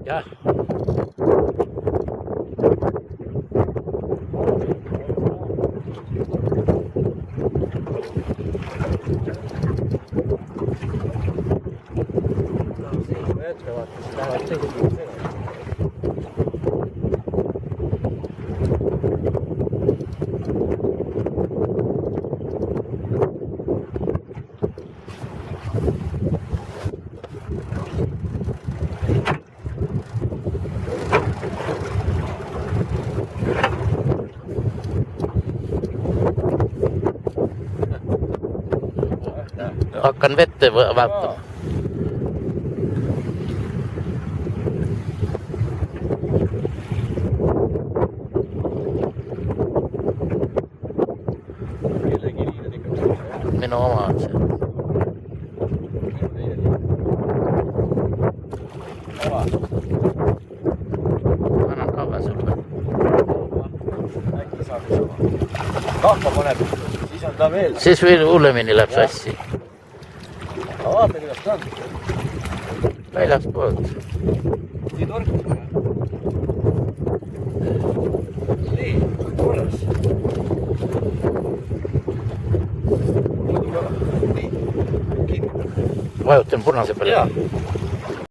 jah. Hakkan vette vaatama. Minu oma on see. Annan kaua sulle. Kahva paneb, siis on ta veel. Siis veel hullemini läheb sassi. Vaata, kuidas ta on. Väljast poolt. Nii torkub. Nii, korras. Nii, kinni. Vajutan punase peale. Jaa.